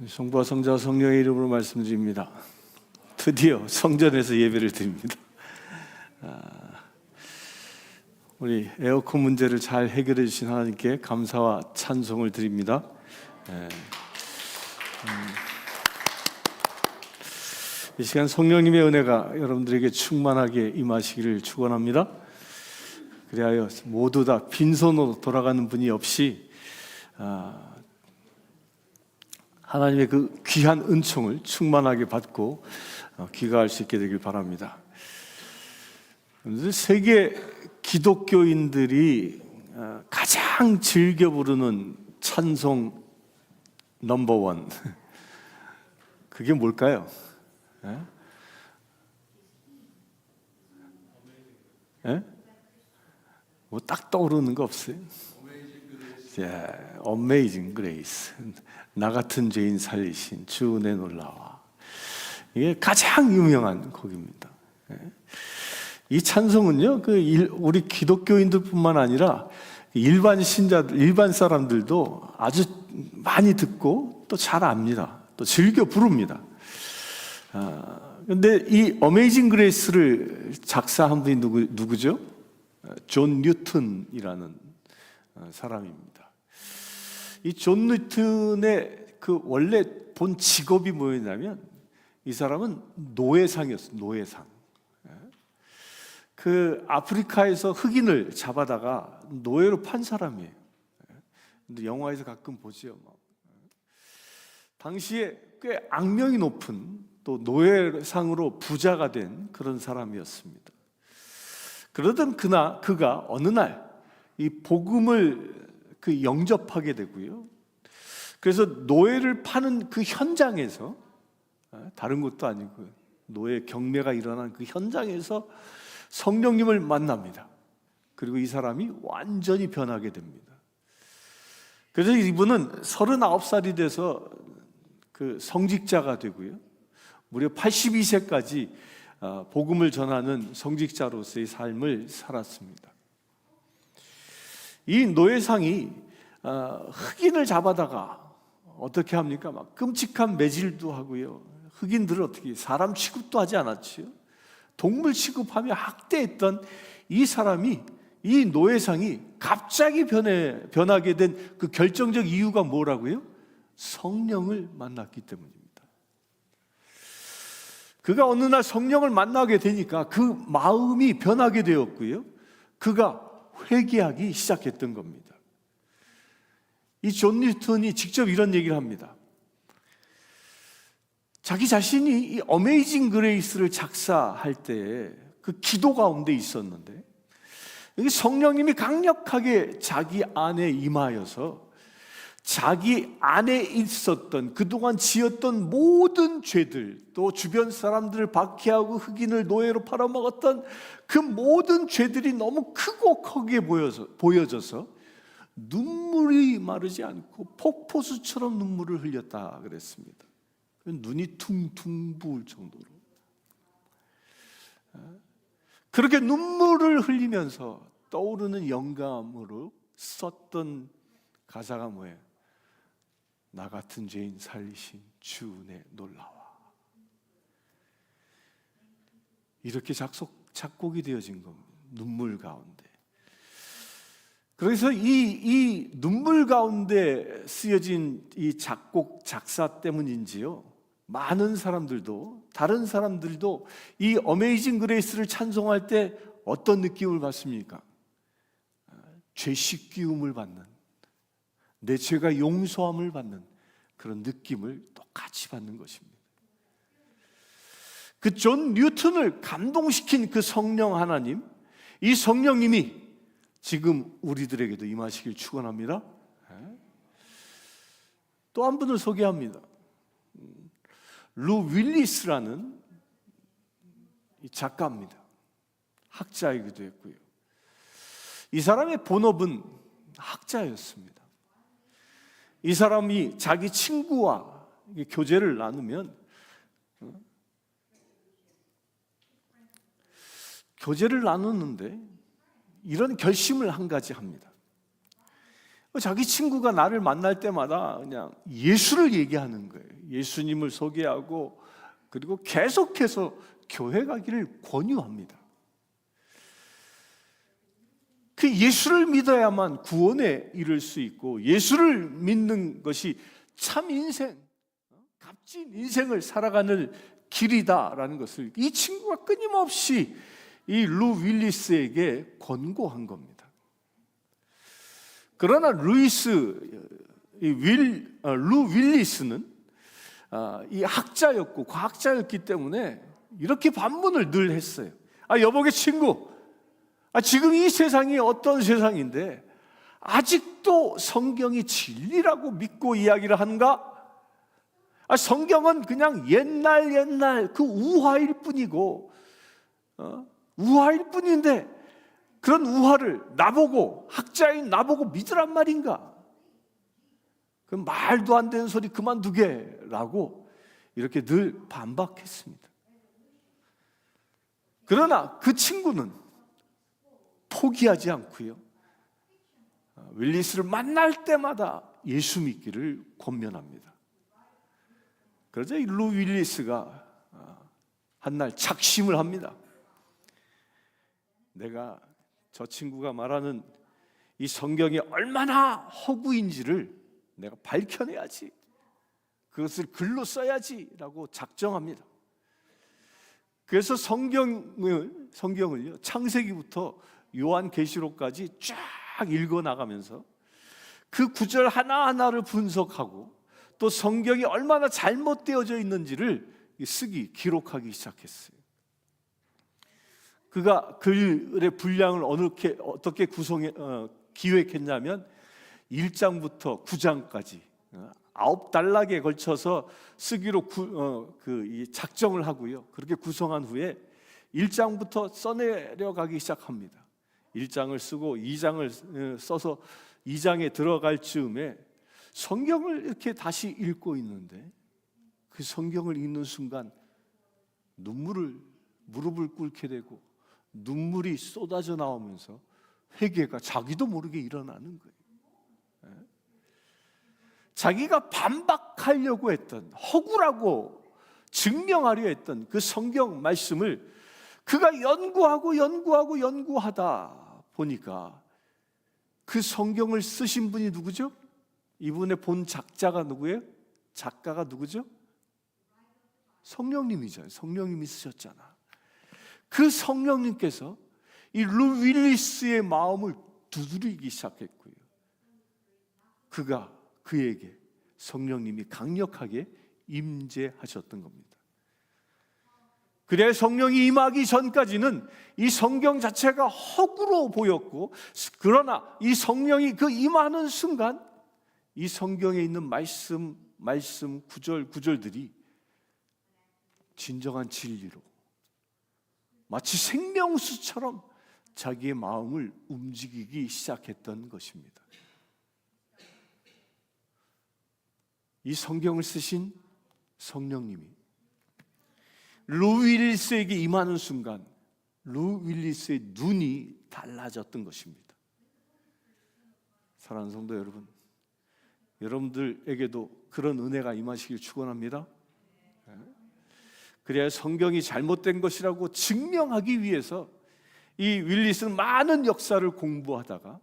성부와 성자와 성령의 이름으로 말씀드립니다. 드디어 성전에서 예배를 드립니다. 우리 에어컨 문제를 잘 해결해 주신 하나님께 감사와 찬송을 드립니다. 이 시간 성령님의 은혜가 여러분들에게 충만하게 임하시기를 축원합니다. 그리하여 모두 다 빈손으로 돌아가는 분이 없이 하나님의 그 귀한 은총을 충만하게 받고 귀가할 수 있게 되길 바랍니다. 세계 기독교인들이 가장 즐겨 부르는 찬송 넘버원, 그게 뭘까요? 뭐 딱 떠오르는 거 없어요? Amazing Grace, 나 같은 죄인 살리신 주 은혜 놀라와. 이게 가장 유명한 곡입니다. 이 찬송은요, 우리 기독교인들뿐만 아니라 일반 신자들, 일반 사람들도 아주 많이 듣고 또 잘 압니다. 또 즐겨 부릅니다. 근데 이 어메이징 그레이스를 작사한 분이 누구죠? 존 뉴턴이라는 사람입니다. 이 존 뉴턴의 그 원래 본 직업이 뭐였냐면, 이 사람은 노예상이었어요. 노예상. 그 아프리카에서 흑인을 잡아다가 노예로 판 사람이에요. 근데 영화에서 가끔 보죠. 당시에 꽤 악명이 높은, 또 노예상으로 부자가 된 그런 사람이었습니다. 그러던 그가 어느 날 이 복음을 영접하게 되고요. 그래서 노예를 파는 그 현장에서, 다른 것도 아니고 노예 경매가 일어난 그 현장에서 성령님을 만납니다. 그리고 이 사람이 완전히 변하게 됩니다. 그래서 이분은 39살이 돼서 그 성직자가 되고요. 무려 82세까지 복음을 전하는 성직자로서의 삶을 살았습니다. 이 노예상이 흑인을 잡아다가 어떻게 합니까? 막 끔찍한 매질도 하고요. 흑인들을 어떻게 사람 취급도 하지 않았지요. 동물 취급하며 학대했던 이 사람이, 이 노예상이 갑자기 변하게 된 그 결정적 이유가 뭐라고요? 성령을 만났기 때문입니다. 그가 어느 날 성령을 만나게 되니까 그 마음이 변하게 되었고요. 그가 회개하기 시작했던 겁니다. 이 존 뉴턴이 직접 이런 얘기를 합니다. 자기 자신이 이 어메이징 그레이스를 작사할 때 그 기도 가운데 있었는데, 여기 성령님이 강력하게 자기 안에 임하여서 자기 안에 있었던 그동안 지었던 모든 죄들, 또 주변 사람들을 박해하고 흑인을 노예로 팔아먹었던 그 모든 죄들이 너무 크고 크게 보여져서 눈물이 마르지 않고 폭포수처럼 눈물을 흘렸다 그랬습니다. 눈이 퉁퉁 부을 정도로. 그렇게 눈물을 흘리면서 떠오르는 영감으로 썼던 가사가 뭐예요? 나 같은 죄인 살리신 주 은혜 놀라와. 이렇게 작곡이 되어진 겁니다. 눈물 가운데. 그래서 이 눈물 가운데 쓰여진 이 작곡, 작사 때문인지요, 많은 사람들도, 다른 사람들도 이 어메이징 그레이스를 찬송할 때 어떤 느낌을 받습니까? 죄 씻기움을 받는, 내 죄가 용서함을 받는 그런 느낌을 똑같이 받는 것입니다. 그 존 뉴턴을 감동시킨 그 성령 하나님, 이 성령님이 지금 우리들에게도 임하시길 축원합니다. 또 한 분을 소개합니다. 루 윌리스라는 작가입니다. 학자이기도 했고요. 이 사람의 본업은 학자였습니다. 이 사람이 자기 친구와 교제를 나누면 교제를 나누는데 이런 결심을 한 가지 합니다. 자기 친구가 나를 만날 때마다 그냥 예수를 얘기하는 거예요. 예수님을 소개하고 그리고 계속해서 교회 가기를 권유합니다. 그 예수를 믿어야만 구원에 이를 수 있고 예수를 믿는 것이 참 인생, 값진 인생을 살아가는 길이다라는 것을 이 친구가 끊임없이 이 루 윌리스에게 권고한 겁니다. 그러나 루 윌리스는 이 학자였고 과학자였기 때문에 이렇게 반문을 늘 했어요. 여보게 친구, 지금 이 세상이 어떤 세상인데 아직도 성경이 진리라고 믿고 이야기를 하는가? 성경은 그냥 옛날 그 우화일 뿐이고 우화일 뿐인데 그런 우화를 나보고, 학자인 나보고 믿으란 말인가? 그 말도 안 되는 소리 그만두게 라고 이렇게 늘 반박했습니다. 그러나 그 친구는 포기하지 않고요, 윌리스를 만날 때마다 예수 믿기를 권면합니다. 그러자 루 윌리스가 한날 작심을 합니다. 내가 저 친구가 말하는 이 성경이 얼마나 허구인지를 내가 밝혀내야지, 그것을 글로 써야지라고 작정합니다. 그래서 성경을요, 창세기부터 요한계시록까지 쫙 읽어나가면서 그 구절 하나하나를 분석하고 또 성경이 얼마나 잘못되어져 있는지를 기록하기 시작했어요. 그가 글의 분량을 어떻게 기획했냐면 1장부터 9장까지 9단락에 걸쳐서 쓰기로 작정을 하고요, 그렇게 구성한 후에 1장부터 써내려가기 시작합니다. 1장을 쓰고 2장을 써서 2장에 들어갈 즈음에 성경을 이렇게 다시 읽고 있는데 그 성경을 읽는 순간 무릎을 꿇게 되고 눈물이 쏟아져 나오면서 회개가 자기도 모르게 일어나는 거예요. 자기가 반박하려고 했던, 허구라고 증명하려 했던 그 성경 말씀을 그가 연구하다 보니까 그 성경을 쓰신 분이 누구죠? 이분의 본 작자가 누구예요? 작가가 누구죠? 성령님이죠. 성령님이 쓰셨잖아. 그 성령님께서 이 루 윌리스의 마음을 두드리기 시작했고요, 그에게 성령님이 강력하게 임재하셨던 겁니다. 그래 성령이 임하기 전까지는 이 성경 자체가 허구로 보였고, 그러나 이 성령이 그 임하는 순간 이 성경에 있는 말씀 구절들이 진정한 진리로 마치 생명수처럼 자기의 마음을 움직이기 시작했던 것입니다. 이 성경을 쓰신 성령님이 루 윌리스에게 임하는 순간 루 윌리스의 눈이 달라졌던 것입니다. 사랑하는 성도 여러분, 여러분들에게도 그런 은혜가 임하시길 축원합니다. 그래야 성경이 잘못된 것이라고 증명하기 위해서 이 윌리스는 많은 역사를 공부하다가,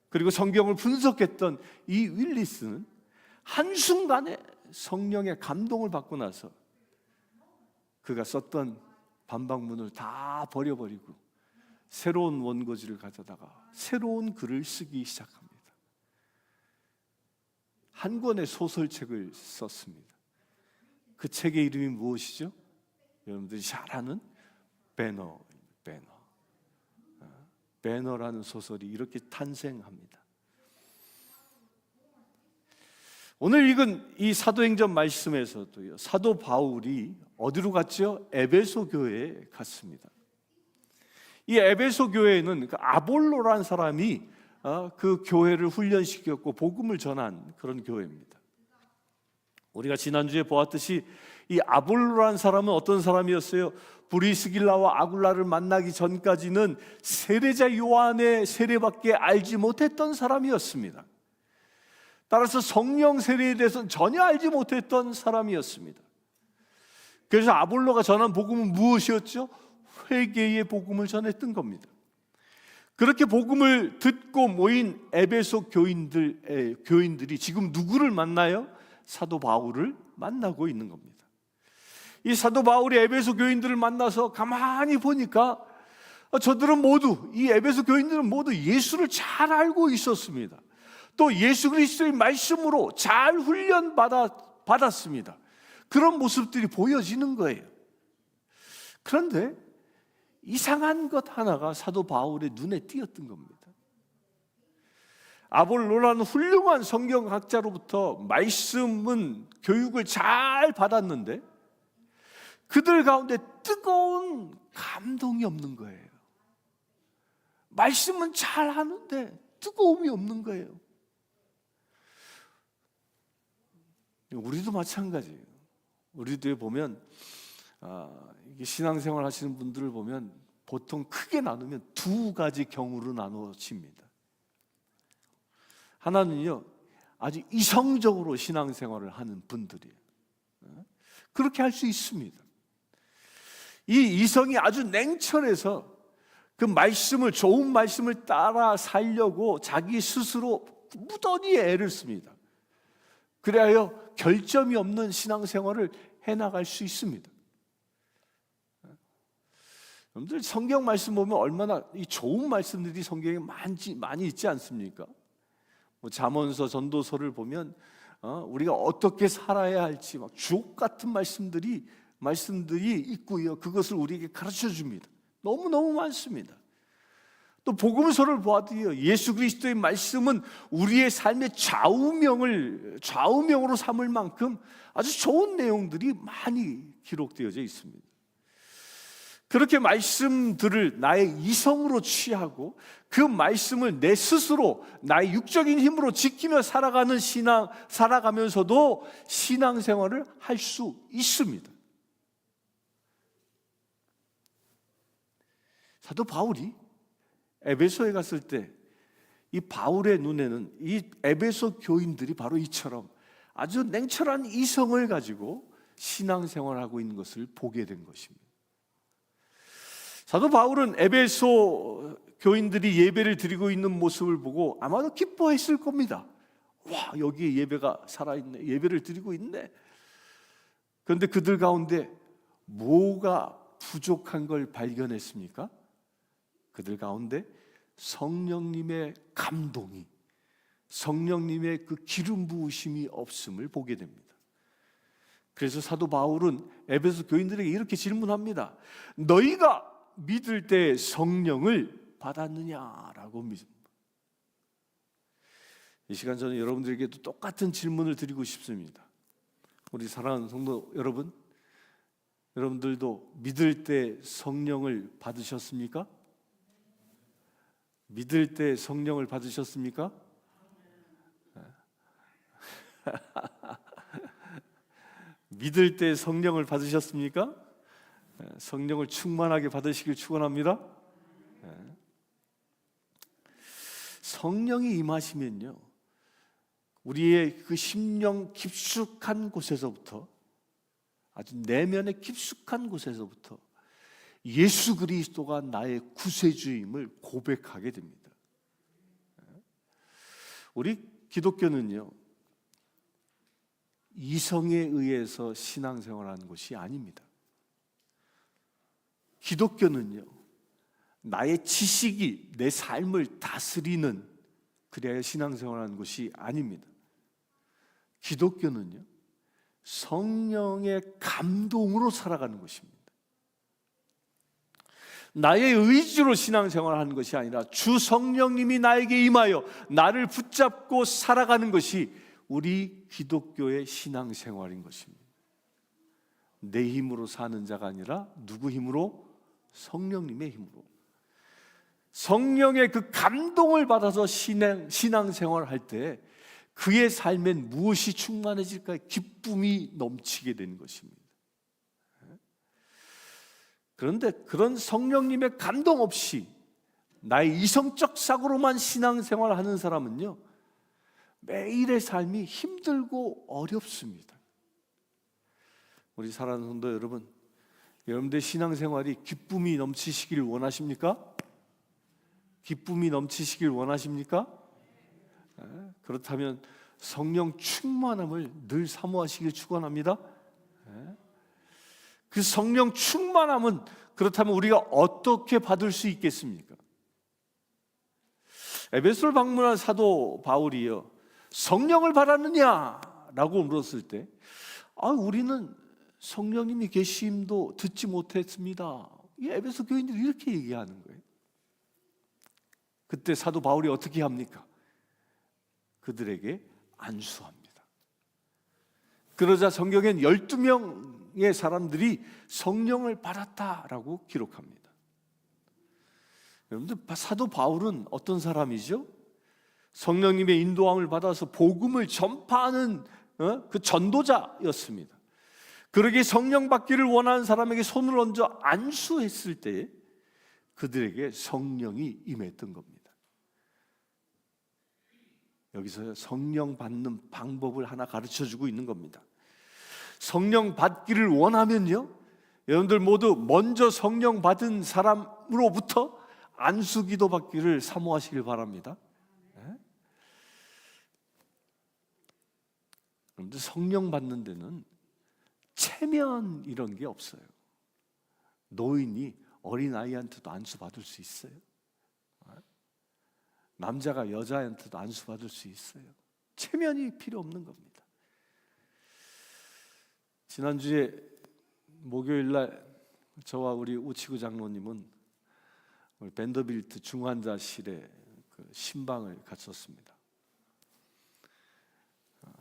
그리고 성경을 분석했던 이 윌리스는 한순간에 성령의 감동을 받고 나서 그가 썼던 반박문을 다 버려버리고 새로운 원고지를 가져다가 새로운 글을 쓰기 시작합니다. 한 권의 소설책을 썼습니다. 그 책의 이름이 무엇이죠? 여러분들이 잘 아는 배너라는 소설이 이렇게 탄생합니다. 오늘 읽은 이 사도행전 말씀에서도요, 사도 바울이 어디로 갔죠? 에베소 교회에 갔습니다. 이 에베소 교회에는 그 아볼로라는 사람이 그 교회를 훈련시켰고 복음을 전한 그런 교회입니다. 우리가 지난주에 보았듯이 이 아볼로라는 사람은 어떤 사람이었어요? 브리스길라와 아굴라를 만나기 전까지는 세례자 요한의 세례밖에 알지 못했던 사람이었습니다. 따라서 성령 세례에 대해서는 전혀 알지 못했던 사람이었습니다. 그래서 아볼로가 전한 복음은 무엇이었죠? 회개의 복음을 전했던 겁니다. 그렇게 복음을 듣고 모인 에베소 교인들이 지금 누구를 만나요? 사도 바울을 만나고 있는 겁니다. 이 사도 바울이 에베소 교인들을 만나서 가만히 보니까 저들은 모두, 이 에베소 교인들은 모두 예수를 잘 알고 있었습니다. 또 예수 그리스도의 말씀으로 잘 훈련받았습니다. 그런 모습들이 보여지는 거예요. 그런데 이상한 것 하나가 사도 바울의 눈에 띄었던 겁니다. 아볼로라는 훌륭한 성경학자로부터 말씀은 교육을 잘 받았는데 그들 가운데 뜨거운 감동이 없는 거예요. 말씀은 잘 하는데 뜨거움이 없는 거예요. 우리도 마찬가지예요. 우리도 보면 신앙생활 하시는 분들을 보면 보통 크게 나누면 두 가지 경우로 나누어집니다. 하나는요, 아주 이성적으로 신앙생활을 하는 분들이에요. 그렇게 할 수 있습니다. 이 이성이 아주 냉철해서 그 말씀을, 좋은 말씀을 따라 살려고 자기 스스로 무던히 애를 씁니다. 그래야 결점이 없는 신앙생활을 해나갈 수 있습니다. 여러분들 성경 말씀 보면 얼마나 이 좋은 말씀들이 성경에 많이 있지 않습니까? 잠언서, 전도서를 보면 우리가 어떻게 살아야 할지 막 주옥 같은 말씀들이 있고요. 그것을 우리에게 가르쳐 줍니다. 너무너무 많습니다. 또 복음서를 보아도요, 예수 그리스도의 말씀은 우리의 삶의 좌우명으로 삼을 만큼 아주 좋은 내용들이 많이 기록되어져 있습니다. 그렇게 말씀들을 나의 이성으로 취하고 그 말씀을 내 스스로 나의 육적인 힘으로 지키며 살아가면서도 신앙생활을 할 수 있습니다. 사도 바울이 에베소에 갔을 때 이 바울의 눈에는 이 에베소 교인들이 바로 이처럼 아주 냉철한 이성을 가지고 신앙생활을 하고 있는 것을 보게 된 것입니다. 사도 바울은 에베소 교인들이 예배를 드리고 있는 모습을 보고 아마도 기뻐했을 겁니다. 와, 여기에 예배가 살아있네, 예배를 드리고 있네. 그런데 그들 가운데 뭐가 부족한 걸 발견했습니까? 그들 가운데 성령님의 감동이, 성령님의 그 기름 부으심이 없음을 보게 됩니다. 그래서 사도 바울은 에베소 교인들에게 이렇게 질문합니다. 너희가 믿을 때 성령을 받았느냐라고 믿습니다. 이 시간 저는 여러분들에게도 똑같은 질문을 드리고 싶습니다. 우리 사랑하는 성도 여러분, 여러분들도 믿을 때 성령을 받으셨습니까? 믿을 때 성령을 받으셨습니까? 믿을 때 성령을 받으셨습니까? 성령을 충만하게 받으시길 축원합니다. 성령이 임하시면요, 우리의 그 심령 깊숙한 곳에서부터, 아주 내면의 깊숙한 곳에서부터 예수 그리스도가 나의 구세주임을 고백하게 됩니다. 우리 기독교는요, 이성에 의해서 신앙생활하는 것이 아닙니다. 기독교는요, 나의 지식이 내 삶을 다스리는, 그래야 신앙생활하는 것이 아닙니다. 기독교는요, 성령의 감동으로 살아가는 것입니다. 나의 의지로 신앙생활하는 것이 아니라 주 성령님이 나에게 임하여 나를 붙잡고 살아가는 것이 우리 기독교의 신앙생활인 것입니다. 내 힘으로 사는 자가 아니라 누구 힘으로? 성령님의 힘으로. 성령의 그 감동을 받아서 신앙생활을 할 때 그의 삶엔 무엇이 충만해질까? 기쁨이 넘치게 되는 것입니다. 그런데 그런 성령님의 감동 없이 나의 이성적 사고로만 신앙생활을 하는 사람은요, 매일의 삶이 힘들고 어렵습니다. 우리 사랑하는 성도 여러분, 여러분들 신앙생활이 기쁨이 넘치시길 원하십니까? 기쁨이 넘치시길 원하십니까? 그렇다면 성령 충만함을 늘 사모하시길 축원합니다. 그 성령 충만함은 그렇다면 우리가 어떻게 받을 수 있겠습니까? 에베소를 방문한 사도 바울이요, 성령을 받았느냐라고 물었을 때, 우리는 성령님이 계심도 듣지 못했습니다. 이 에베소 교인들이 이렇게 얘기하는 거예요. 그때 사도 바울이 어떻게 합니까? 그들에게 안수합니다. 그러자 성경엔 12명의 사람들이 성령을 받았다라고 기록합니다. 여러분들, 사도 바울은 어떤 사람이죠? 성령님의 인도함을 받아서 복음을 전파하는 그 전도자였습니다. 그러기에 성령 받기를 원하는 사람에게 손을 얹어 안수했을 때 그들에게 성령이 임했던 겁니다. 여기서 성령 받는 방법을 하나 가르쳐주고 있는 겁니다. 성령 받기를 원하면요, 여러분들 모두 먼저 성령 받은 사람으로부터 안수기도 받기를 사모하시길 바랍니다. 그런데 성령 받는 데는 체면 이런 게 없어요. 노인이 어린아이한테도 안수 받을 수 있어요. 남자가 여자한테도 안수 받을 수 있어요. 체면이 필요 없는 겁니다. 지난주에 목요일날 저와 우리 우치구 장로님은 우리 밴더빌트 중환자실에 그 신방을 갖췄습니다.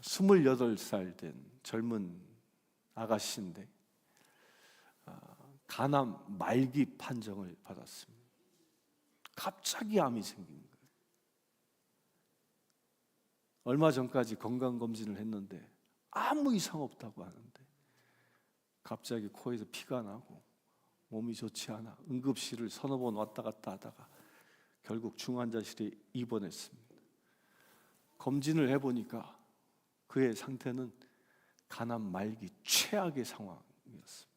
28살 된 젊은 아가씨인데 간암 말기 판정을 받았습니다. 갑자기 암이 생긴 거예요. 얼마 전까지 건강검진을 했는데 아무 이상 없다고 하는데 갑자기 코에서 피가 나고 몸이 좋지 않아 응급실을 서너 번 왔다 갔다 하다가 결국 중환자실에 입원했습니다. 검진을 해보니까 그의 상태는 간암 말기 최악의 상황이었습니다.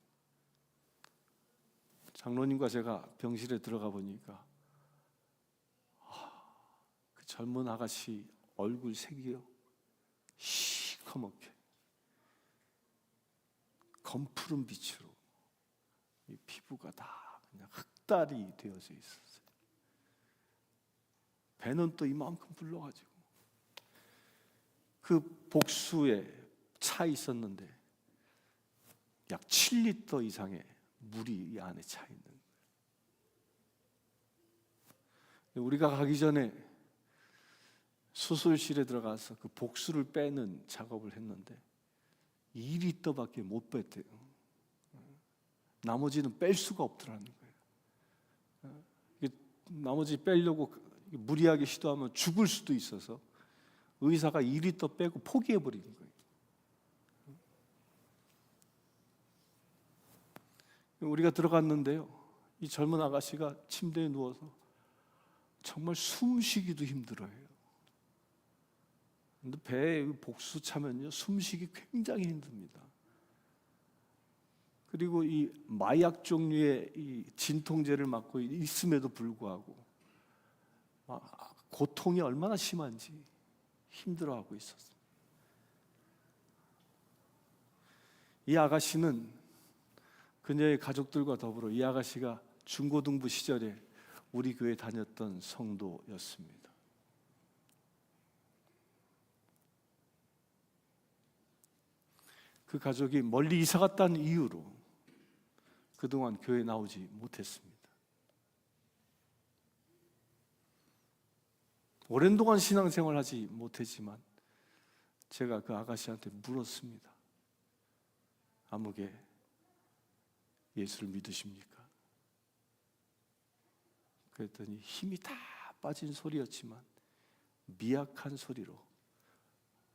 장로님과 제가 병실에 들어가 보니까 그 젊은 아가씨 얼굴 색이요, 시커멓게 검푸른 빛으로 이 피부가 다 그냥 흑달이 되어져 있었어요. 배는 또 이만큼 불러가지고 그 복수에 차 있었는데 약 7리터 이상의 물이 이 안에 차 있는 거예요. 우리가 가기 전에 수술실에 들어가서 그 복수를 빼는 작업을 했는데 2리터밖에 못 뺐대요. 나머지는 뺄 수가 없더라는 거예요. 나머지 빼려고 무리하게 시도하면 죽을 수도 있어서 의사가 2리터 빼고 포기해버리는 거예요. 우리가 들어갔는데요, 이 젊은 아가씨가 침대에 누워서 정말 숨쉬기도 힘들어해요. 근데 배에 복수 차면요, 숨쉬기 굉장히 힘듭니다. 그리고 이 마약 종류의 이 진통제를 맞고 있음에도 불구하고 고통이 얼마나 심한지 힘들어하고 있었습니다. 이 아가씨는 그녀의 가족들과 더불어 이 아가씨가 중고등부 시절에 우리 교회 다녔던 성도였습니다. 그 가족이 멀리 이사 갔다는 이유로 그동안 교회에 나오지 못했습니다. 오랜 동안 신앙생활을 하지 못했지만 제가 그 아가씨한테 물었습니다. 아무개 예수를 믿으십니까? 그랬더니 힘이 다 빠진 소리였지만 미약한 소리로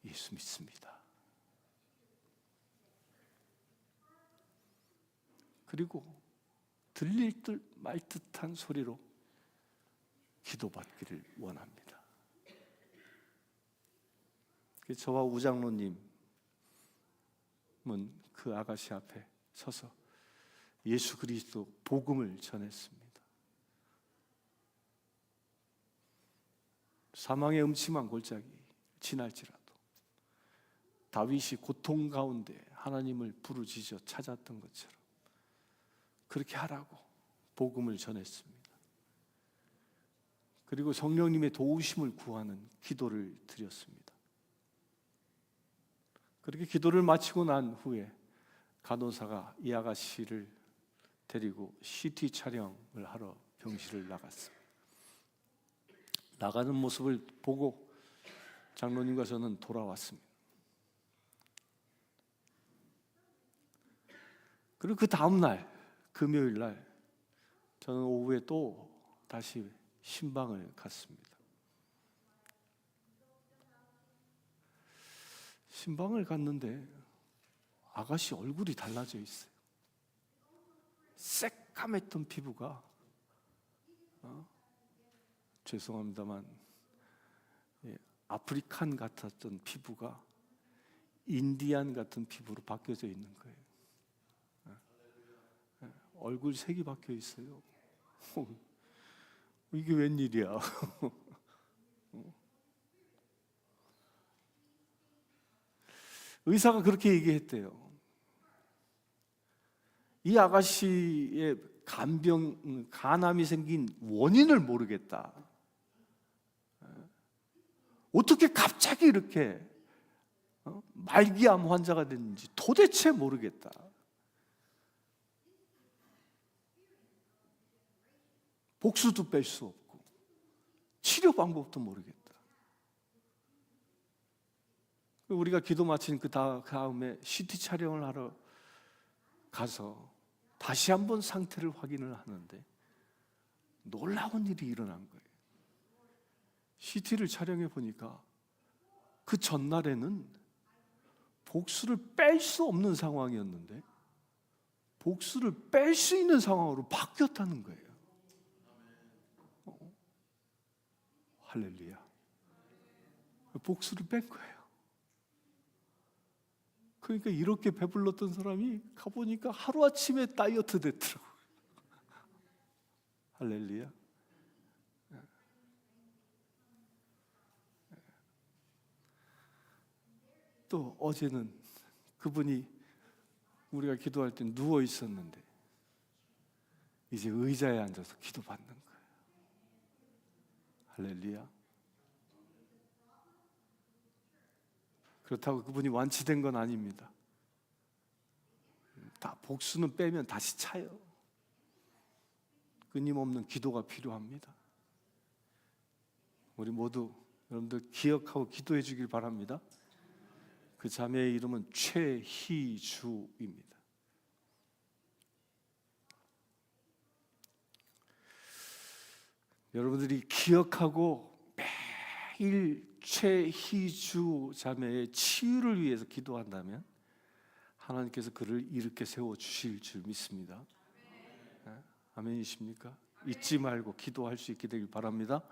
예수 믿습니다. 그리고 들릴 듯 말 듯한 소리로 기도받기를 원합니다. 저와 우장로님은 그 아가씨 앞에 서서 예수 그리스도 복음을 전했습니다. 사망의 음침한 골짜기 지날지라도 다윗이 고통 가운데 하나님을 부르짖어 찾았던 것처럼 그렇게 하라고 복음을 전했습니다. 그리고 성령님의 도우심을 구하는 기도를 드렸습니다. 그렇게 기도를 마치고 난 후에 간호사가 이 아가씨를 데리고 CT 촬영을 하러 병실을 나갔습니다. 나가는 모습을 보고 장로님과 저는 돌아왔습니다. 그리고 그 다음 날 금요일 날 저는 오후에 또 다시 신방을 갔습니다. 신방을 갔는데 아가씨 얼굴이 달라져 있어요. 새까맸던 피부가 죄송합니다만 아프리칸 같았던 피부가 인디안 같은 피부로 바뀌어져 있는 거예요. 얼굴 색이 바뀌어 있어요. 이게 웬일이야? 의사가 그렇게 얘기했대요. 이 아가씨의 간암이 생긴 원인을 모르겠다. 어떻게 갑자기 이렇게 말기암 환자가 됐는지 도대체 모르겠다. 복수도 뺄 수 없고 치료 방법도 모르겠다. 우리가 기도 마친 그 다음에 CT 촬영을 하러 가서 다시 한번 상태를 확인을 하는데 놀라운 일이 일어난 거예요. CT를 촬영해 보니까 그 전날에는 복수를 뺄 수 없는 상황이었는데 복수를 뺄 수 있는 상황으로 바뀌었다는 거예요. 할렐루야. 복수를 뺀 거예요. 그러니까 이렇게 배불렀던 사람이 가보니까 하루아침에 다이어트 됐더라고요. 할렐루야. 또 어제는 그분이 우리가 기도할 때 누워 있었는데 이제 의자에 앉아서 기도받는 거예요. 할렐루야. 그렇다고 그분이 완치된 건 아닙니다. 다 복수는 빼면 다시 차요. 끊임없는 기도가 필요합니다. 우리 모두 여러분들 기억하고 기도해 주길 바랍니다. 그 자매의 이름은 최희주입니다. 여러분들이 기억하고 매일 최희주 자매의 치유를 위해서 기도한다면 하나님께서 그를 이렇게 세워주실 줄 믿습니다. 아멘이십니까? 잊지 말고 기도할 수 있게 되길 바랍니다.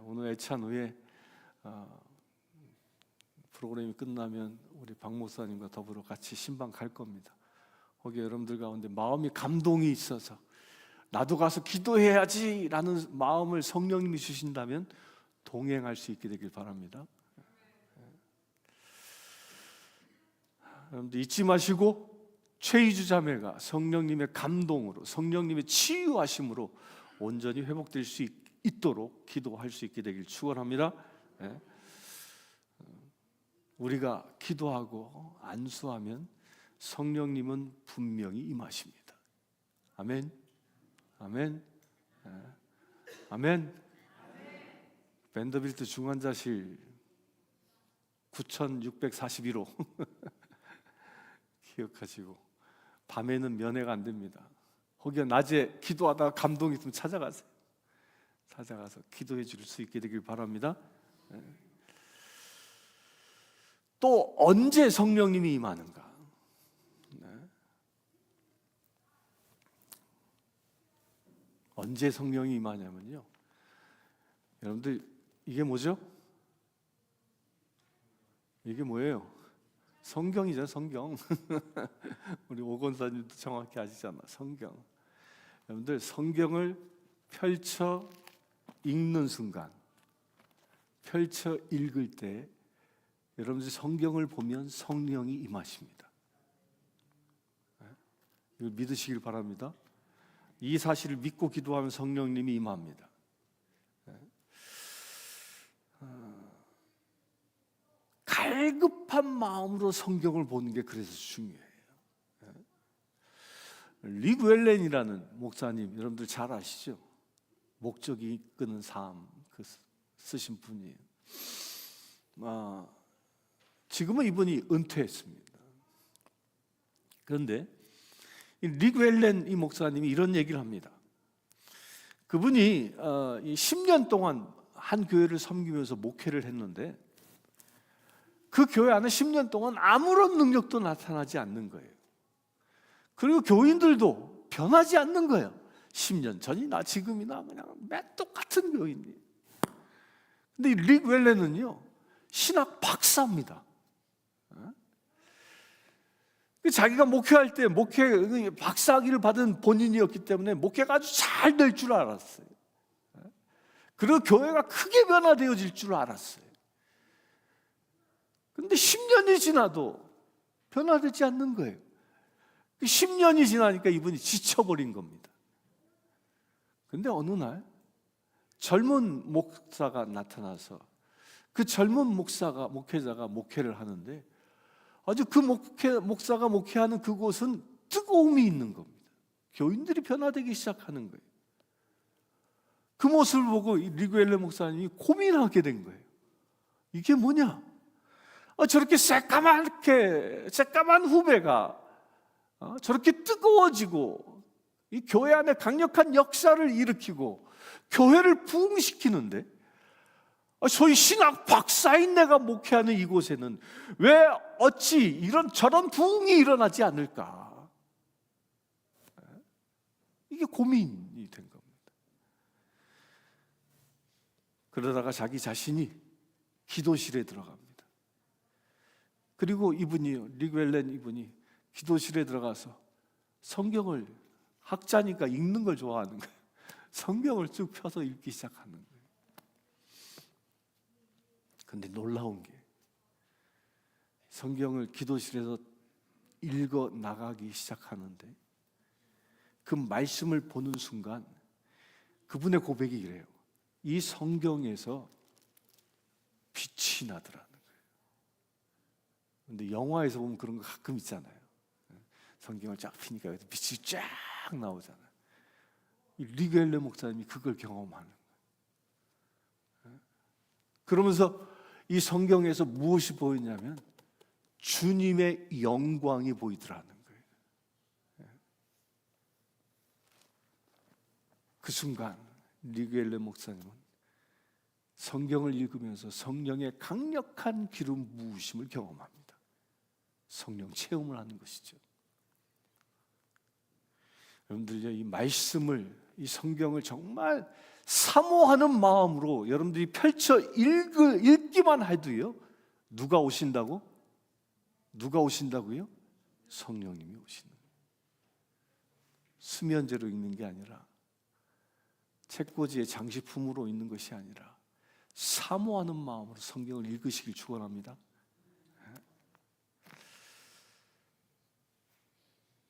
오늘 애찬 후에 프로그램이 끝나면 우리 박 목사님과 더불어 같이 신방 갈 겁니다. 거기 여러분들 가운데 마음이 감동이 있어서 나도 가서 기도해야지 라는 마음을 성령님이 주신다면 동행할 수 있게 되길 바랍니다. 여러분들 잊지 마시고 최희주 자매가 성령님의 감동으로 성령님의 치유하심으로 온전히 회복될 수 있도록 기도할 수 있게 되길 축원합니다. 우리가 기도하고 안수하면 성령님은 분명히 임하십니다. 아멘. 아멘. 아멘. 밴더빌트 중환자실 9641호 기억하시고 밤에는 면회가 안 됩니다. 혹여 낮에 기도하다가 감동이 있으면 찾아가세요. 찾아가서 기도해 줄 수 있게 되길 바랍니다. 또 언제 성령님이 임하는가? 언제 성령이 임하냐면요, 여러분들 이게 뭐죠? 이게 뭐예요? 성경이죠, 성경. 우리 오 권사님도 정확히 아시잖아, 성경. 여러분들 성경을 펼쳐 읽는 순간, 펼쳐 읽을 때 여러분들 성경을 보면 성령이 임하십니다. 이걸 믿으시길 바랍니다. 이 사실을 믿고 기도하면 성령님이 임합니다. 갈급한 마음으로 성경을 보는 게 그래서 중요해요. 릭 웰렌이라는 목사님, 여러분들 잘 아시죠? 목적이 이끄는 삶, 쓰신 분이에요. 지금은 이분이 은퇴했습니다. 그런데 릭 웰렌 이 목사님이 이런 얘기를 합니다. 그분이 10년 동안 한 교회를 섬기면서 목회를 했는데 그 교회 안에 10년 동안 아무런 능력도 나타나지 않는 거예요. 그리고 교인들도 변하지 않는 거예요. 10년 전이나 지금이나 그냥 맨 똑같은 교인이. 근데 릭 웰렌은요, 신학 박사입니다. 자기가 목회할 때 목회 박사학위를 받은 본인이었기 때문에 목회가 아주 잘 될 줄 알았어요. 그리고 교회가 크게 변화되어질 줄 알았어요. 근데 10년이 지나도 변화되지 않는 거예요. 10년이 지나니까 이분이 지쳐버린 겁니다. 근데 어느 날 젊은 목사가 나타나서 그 젊은 목회자가 목회를 하는데 아주 그 목사가 목회하는 그곳은 뜨거움이 있는 겁니다. 교인들이 변화되기 시작하는 거예요. 그 모습을 보고 릭 웰렌 목사님이 고민하게 된 거예요. 이게 뭐냐? 저렇게 새까만 후배가 저렇게 뜨거워지고 이 교회 안에 강력한 역사를 일으키고 교회를 부흥시키는데 소위 신학 박사인 내가 목회하는 이곳에는 왜 어찌 저런 부흥이 일어나지 않을까? 이게 고민이 된 겁니다. 그러다가 자기 자신이 기도실에 들어갑니다. 그리고 릭 웰렌 이분이 기도실에 들어가서 성경을, 학자니까 읽는 걸 좋아하는 거예요. 성경을 쭉 펴서 읽기 시작하는 거예요. 근데 놀라운 게 성경을 기도실에서 읽어 나가기 시작하는데 그 말씀을 보는 순간 그분의 고백이 이래요. 이 성경에서 빛이 나더라는 거예요. 근데 영화에서 보면 그런 거 가끔 있잖아요. 성경을 쫙 피니까 빛이 쫙 나오잖아요. 릭 웰렌 목사님이 그걸 경험하는 거예요. 그러면서 이 성경에서 무엇이 보이냐면 주님의 영광이 보이더라는 거예요. 그 순간 릭 웰렌 목사님은 성경을 읽으면서 성령의 강력한 기름 부으심을 경험합니다. 성령 체험을 하는 것이죠. 여러분들 이 말씀을, 이 성경을 정말 사모하는 마음으로 여러분들이 펼쳐 읽기만 해도요, 누가 오신다고? 누가 오신다고요? 성령님이 오시는 거예요. 수면제로 읽는 게 아니라, 책꽂이의 장식품으로 읽는 것이 아니라 사모하는 마음으로 성경을 읽으시길 축원합니다.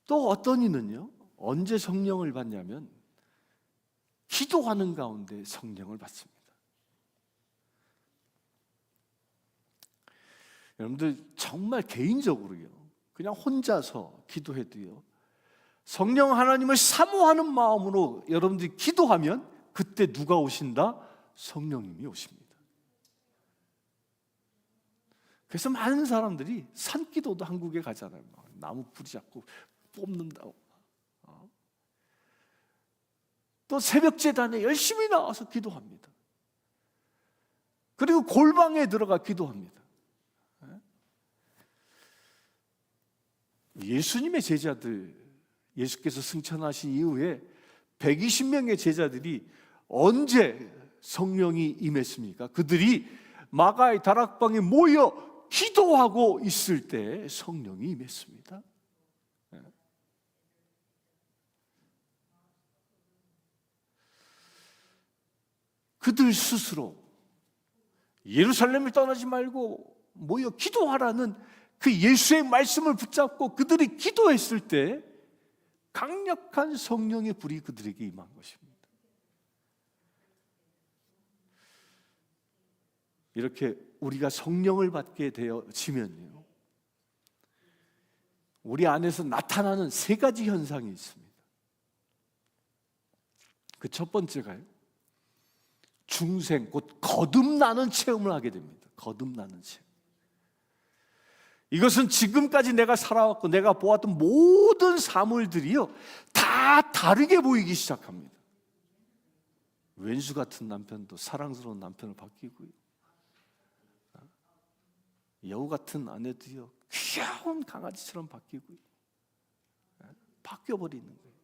또 어떤 이는요, 언제 성령을 받냐면 기도하는 가운데 성령을 받습니다. 여러분들 정말 개인적으로요, 그냥 혼자서 기도해도요, 성령 하나님을 사모하는 마음으로 여러분들이 기도하면 그때 누가 오신다? 성령님이 오십니다. 그래서 많은 사람들이 산기도도 한국에 가잖아요. 나무 뿌리 잡고 뽑는다고. 또 새벽 제단에 열심히 나와서 기도합니다. 그리고 골방에 들어가 기도합니다. 예수님의 제자들, 예수께서 승천하신 이후에 120명의 제자들이 언제 성령이 임했습니까? 그들이 마가의 다락방에 모여 기도하고 있을 때 성령이 임했습니다. 그들 스스로 예루살렘을 떠나지 말고 모여 기도하라는 그 예수의 말씀을 붙잡고 그들이 기도했을 때 강력한 성령의 불이 그들에게 임한 것입니다. 이렇게 우리가 성령을 받게 되어지면요, 우리 안에서 나타나는 세 가지 현상이 있습니다. 그 첫 번째가요, 중생, 곧 거듭나는 체험을 하게 됩니다. 거듭나는 체험. 이것은 지금까지 내가 살아왔고 내가 보았던 모든 사물들이요, 다 다르게 보이기 시작합니다. 왼수 같은 남편도 사랑스러운 남편을 바뀌고요, 여우 같은 아내도요, 귀여운 강아지처럼 바뀌고요, 바뀌어버리는 거예요.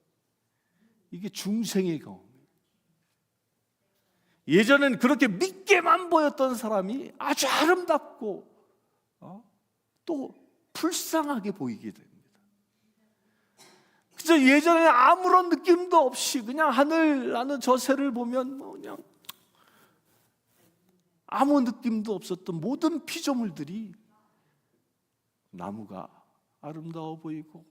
이게 중생의 경험이에요. 예전엔 그렇게 믿게만 보였던 사람이 아주 아름답고 또 불쌍하게 보이게 됩니다. 그저 예전에 아무런 느낌도 없이 그냥 하늘 나는 저 새를 보면 그냥 아무 느낌도 없었던 모든 피조물들이, 나무가 아름다워 보이고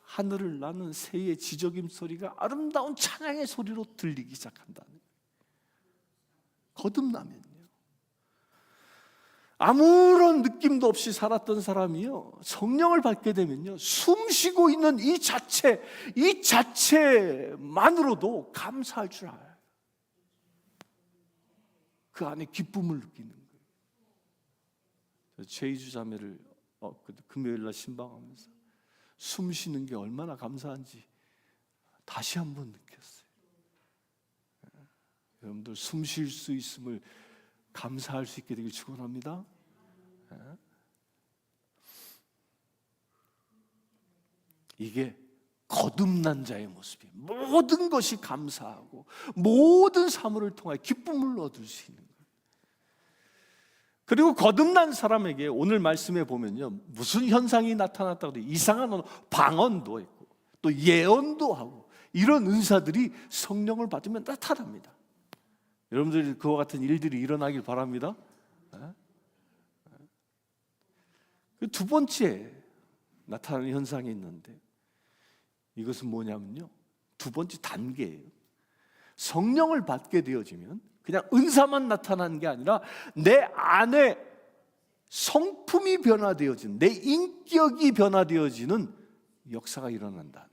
하늘을 나는 새의 지저귐 소리가 아름다운 찬양의 소리로 들리기 시작한다는 거예요. 거듭나면요, 아무런 느낌도 없이 살았던 사람이요, 성령을 받게 되면요, 숨 쉬고 있는 이 자체만으로도 감사할 줄 알아요. 그 안에 기쁨을 느끼는 거예요. 제이주 자매를 금요일날 신방하면서 숨 쉬는 게 얼마나 감사한지 다시 한번 느꼈어요. 여러분들 숨 쉴 수 있음을 감사할 수 있게 되길 축원합니다. 이게 거듭난 자의 모습이에요. 모든 것이 감사하고 모든 사물을 통하여 기쁨을 얻을 수 있는 거예요. 그리고 거듭난 사람에게 오늘 말씀에 보면요, 무슨 현상이 나타났다고 해요? 이상한 방언도 있고 또 예언도 하고 이런 은사들이 성령을 받으면 나타납니다. 여러분들이 그와 같은 일들이 일어나길 바랍니다. 두 번째 나타나는 현상이 있는데, 이것은 뭐냐면요, 두 번째 단계예요. 성령을 받게 되어지면 그냥 은사만 나타나는 게 아니라 내 안에 성품이 변화되어지는, 내 인격이 변화되어지는 역사가 일어난다는 거예요.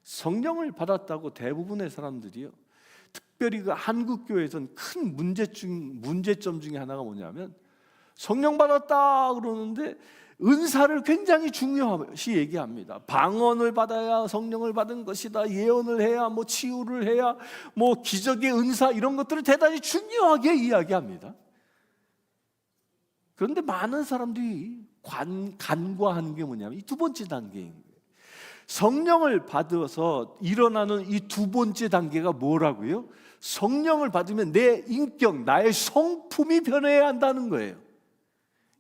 성령을 받았다고 대부분의 사람들이요, 특별히 그 한국 교회에서는 큰 문제점 중에 하나가 뭐냐면, 성령 받았다 그러는데 은사를 굉장히 중요시 얘기합니다. 방언을 받아야 성령을 받은 것이다, 예언을 해야, 치유를 해야, 기적의 은사, 이런 것들을 대단히 중요하게 이야기합니다. 그런데 많은 사람들이 간과하는 게 뭐냐면 이 두 번째 단계인 거예요. 성령을 받아서 일어나는 이 두 번째 단계가 뭐라고요? 성령을 받으면 내 인격, 나의 성품이 변해야 한다는 거예요.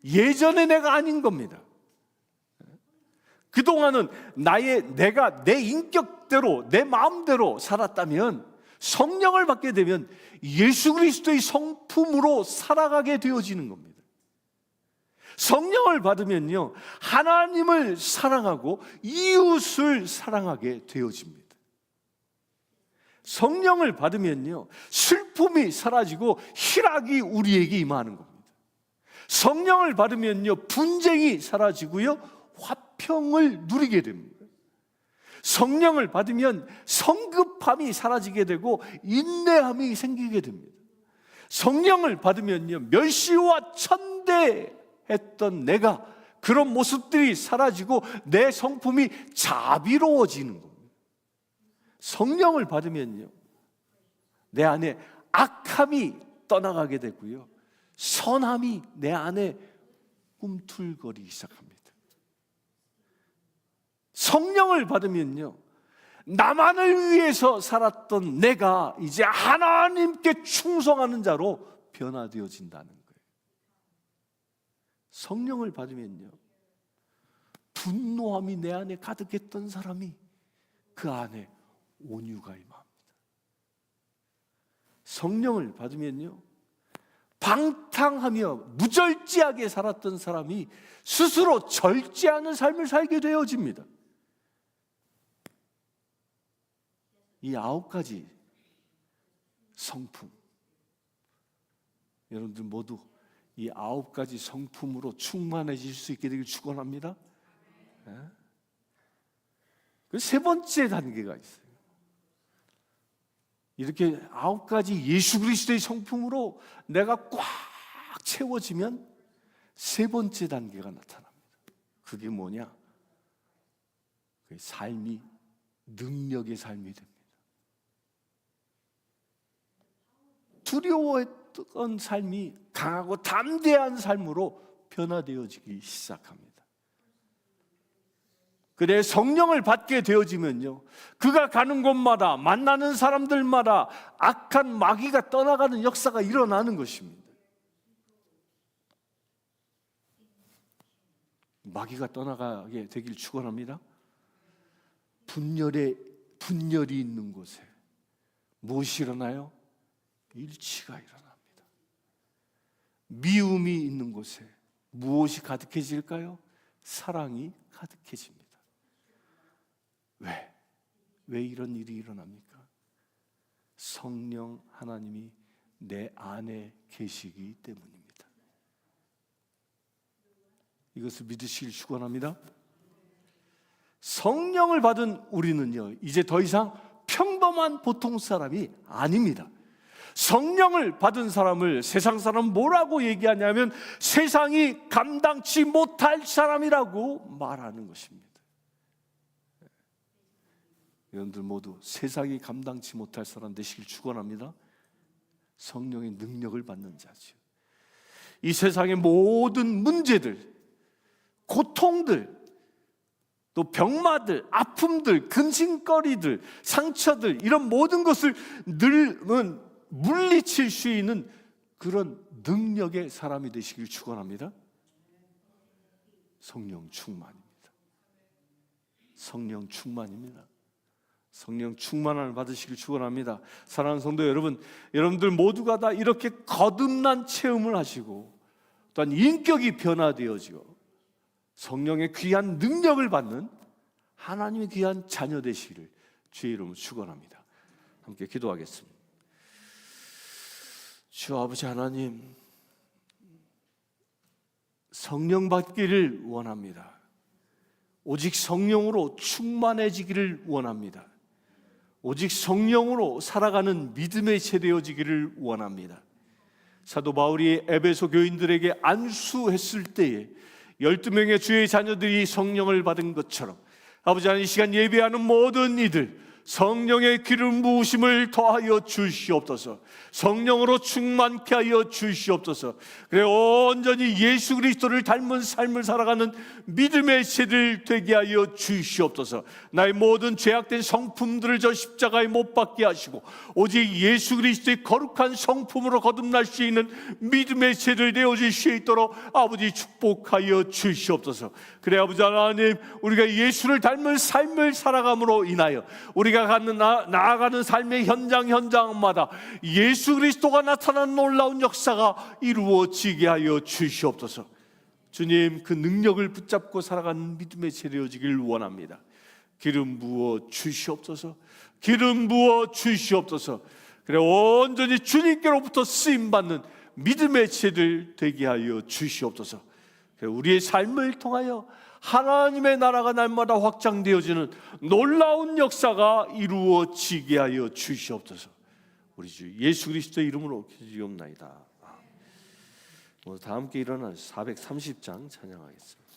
예전의 내가 아닌 겁니다. 그동안은 내가 내 인격대로, 내 마음대로 살았다면 성령을 받게 되면 예수 그리스도의 성품으로 살아가게 되어지는 겁니다. 성령을 받으면요, 하나님을 사랑하고 이웃을 사랑하게 되어집니다. 성령을 받으면요, 슬픔이 사라지고 희락이 우리에게 임하는 겁니다. 성령을 받으면요, 분쟁이 사라지고요, 화평을 누리게 됩니다. 성령을 받으면 성급함이 사라지게 되고 인내함이 생기게 됩니다. 성령을 받으면요, 멸시와 천대했던 내가, 그런 모습들이 사라지고 내 성품이 자비로워지는 겁니다. 성령을 받으면요, 내 안에 악함이 떠나가게 되고요, 선함이 내 안에 꿈틀거리기 시작합니다. 성령을 받으면요, 나만을 위해서 살았던 내가 이제 하나님께 충성하는 자로 변화되어진다는 거예요. 성령을 받으면요, 분노함이 내 안에 가득했던 사람이 그 안에 온유가 임합니다. 성령을 받으면요, 방탕하며 무절제하게 살았던 사람이 스스로 절제하는 삶을 살게 되어집니다. 이 9가지 성품, 여러분들 모두 이 9가지 성품으로 충만해질 수 있게 되길 축원합니다. 그 세 번째 단계가 있어요. 이렇게 9가지 예수 그리스도의 성품으로 내가 꽉 채워지면 세 번째 단계가 나타납니다. 그게 뭐냐? 그 삶이 능력의 삶이 됩니다. 두려워했던 삶이 강하고 담대한 삶으로 변화되어지기 시작합니다. 그래, 성령을 받게 되어지면요, 그가 가는 곳마다 만나는 사람들마다 악한 마귀가 떠나가는 역사가 일어나는 것입니다. 마귀가 떠나가게 되길 축원합니다. 분열이 있는 곳에 무엇이 일어나요? 일치가 일어납니다. 미움이 있는 곳에 무엇이 가득해질까요? 사랑이 가득해집니다. 왜 이런 일이 일어납니까? 성령 하나님이 내 안에 계시기 때문입니다. 이것을 믿으시길 축원합니다. 성령을 받은 우리는요, 이제 더 이상 평범한 보통 사람이 아닙니다. 성령을 받은 사람을 세상 사람은 뭐라고 얘기하냐면 세상이 감당치 못할 사람이라고 말하는 것입니다. 여러분들 모두 세상이 감당치 못할 사람 되시길 축원합니다. 성령의 능력을 받는 자죠. 이 세상의 모든 문제들, 고통들, 또 병마들, 아픔들, 근심거리들, 상처들, 이런 모든 것을 늘 물리칠 수 있는 그런 능력의 사람이 되시길 축원합니다. 성령 충만입니다. 성령 충만입니다. 성령 충만함을 받으시길 축원합니다. 사랑하는 성도 여러분, 여러분들 모두가 다 이렇게 거듭난 체험을 하시고 또한 인격이 변화되어지고 성령의 귀한 능력을 받는 하나님의 귀한 자녀 되시기를 주의 이름으로 축원합니다. 함께 기도하겠습니다. 주 아버지 하나님, 성령 받기를 원합니다. 오직 성령으로 충만해지기를 원합니다. 오직 성령으로 살아가는 믿음의 세대여지기를 원합니다. 사도 바울이 에베소 교인들에게 안수했을 때에 12명의 주의 자녀들이 성령을 받은 것처럼 아버지 하나님, 이 시간 예배하는 모든 이들 성령의 기름 부으심을 더하여 주시옵소서. 성령으로 충만케 하여 주시옵소서. 그래, 온전히 예수 그리스도를 닮은 삶을 살아가는 믿음의 세대를 되게 하여 주시옵소서. 나의 모든 죄악된 성품들을 저 십자가에 못 박게 하시고 오직 예수 그리스도의 거룩한 성품으로 거듭날 수 있는 믿음의 세대를 되어질 수 있도록 아버지 축복하여 주시옵소서. 그래, 아버지 하나님, 우리가 예수를 닮은 삶을 살아감으로 인하여 우리가 나아가는 삶의 현장마다 예수 그리스도가 나타나는 놀라운 역사가 이루어지게 하여 주시옵소서. 주님, 그 능력을 붙잡고 살아가는 믿음의 세대여지기를 원합니다. 기름 부어 주시옵소서. 기름 부어 주시옵소서. 그래, 온전히 주님께로부터 쓰임받는 믿음의 세대들 되게 하여 주시옵소서. 그래, 우리의 삶을 통하여 하나님의 나라가 날마다 확장되어지는 놀라운 역사가 이루어지게 하여 주시옵소서. 우리 주 예수 그리스도의 이름으로 기도하옵나이다. 모두 다 함께 일어나서 430장 찬양하겠습니다.